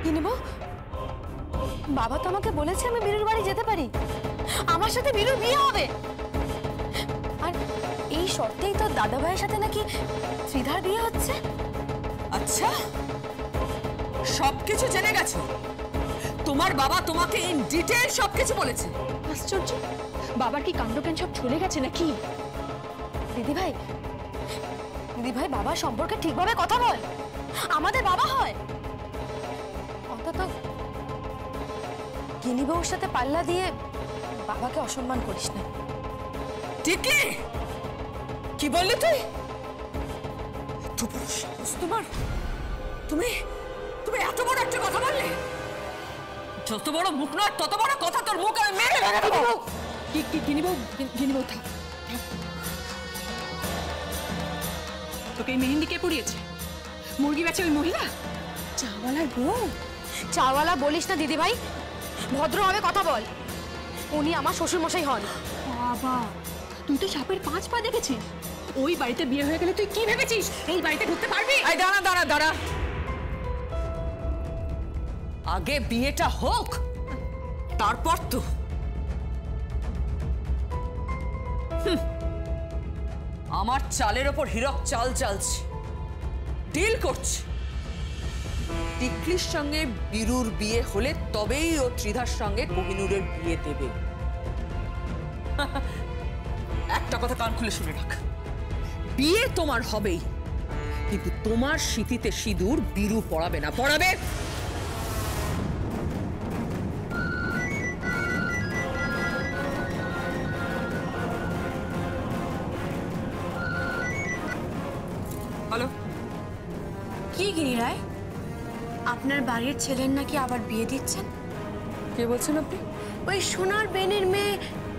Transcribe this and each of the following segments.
কি নেব? বাবা তো আমাকে বলেছে আমি বীরুর বাড়ি যেতে পারি, আমার সাথে বীরুর বিয়ে হবে। আর এই শর্তেই তো দাদা ভাইয়ের সাথে নাকি শ্রীধার বিয়ে হচ্ছে। আচ্ছা, সবকিছু জেনে গেছো? তোমার বাবা তোমাকে ইন ডিটেইল সবকিছু বলেছে? আশ্চর্য, বাবার কি কাণ্ডজ্ঞান সব চলে গেছে নাকি? দিদি ভাই, বাবার সম্পর্কে ঠিকভাবে কথা বল, আমাদের বাবা হয়। অন্তত গিনি বউর সাথে পাল্লা দিয়ে বাবাকে অসম্মান করিস না। ঠিকই। কি বললি তুই? তোমার তুমি তুমি এত বড় একটা কথা বললে? যত বড় মুখ নয় তত বড় কথা তোর মুখ আমি মেরে ভেঙে দেবো। গিনি বউ থাক। তোকে এই মেহেন্দি কে পড়িয়েছে? মুরগি বেচে ওই মহিলা? চাওয়ালার বউ? চাওয়ালা বলিস না দিদি ভাই, ভদ্রভাবে কথা বল। উনি আমার শ্বশুর মশাই হন। বাবা, তুই তো সাপের 5 পা দেখেছিস। ওই বাড়িতে বিয়ে হয়ে গেলে তুই কি ভেবেছিস এই বাড়িতে ঢুকতে পারবি? এই দাঁড়া দাঁড়া দাঁড়া, আগে বিয়েটা হোক, তারপর তো। আমার চালের ওপর হীরক চাল চালছে, ডিল করছে। টিকলির সঙ্গে বীরুর বিয়ে হলে তবেই ও ত্রিধার সঙ্গে কোহিনূরের বিয়ে দেবে। একটা কথা কান খুলে শুনে রাখ, বিয়ে তোমার হবেই, কিন্তু তোমার স্মৃতিতে সিঁদুর বীরু পড়াবে না। পড়াবে? হ্যালো, কি গিরি রায়, আপনার বাড়ির ছেলের নাকি আবার বিয়ে দিচ্ছেন? কে বলছেন আপনি? ওই সোনার বেনের মেয়ে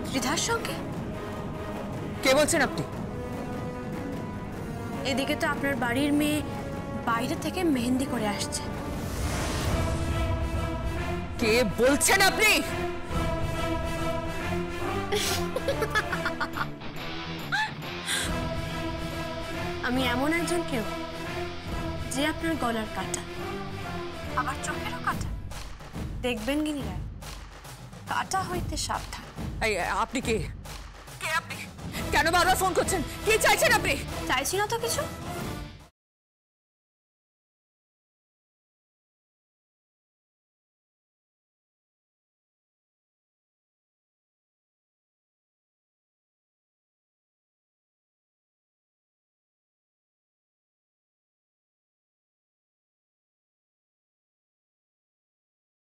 ত্রিধার সঙ্গে। কে বলছেন আপনি? এদিকে তো আপনার বাড়ির মেয়ে বাইরে থেকে মেহেন্দি করে আসছে। কে বলছেন আপনি? আমি এমন একজন কেউ যে আপনার গলার কাটা, আবার চোখেরও কাটা। দেখবেন গিনি রায়, কাটা হইতে সাবধান। এই আপনি কে? কে আপনি? কেন বারবার ফোন করছেন? কি চাইছেন আপনি? চাইছি না তো কিছু,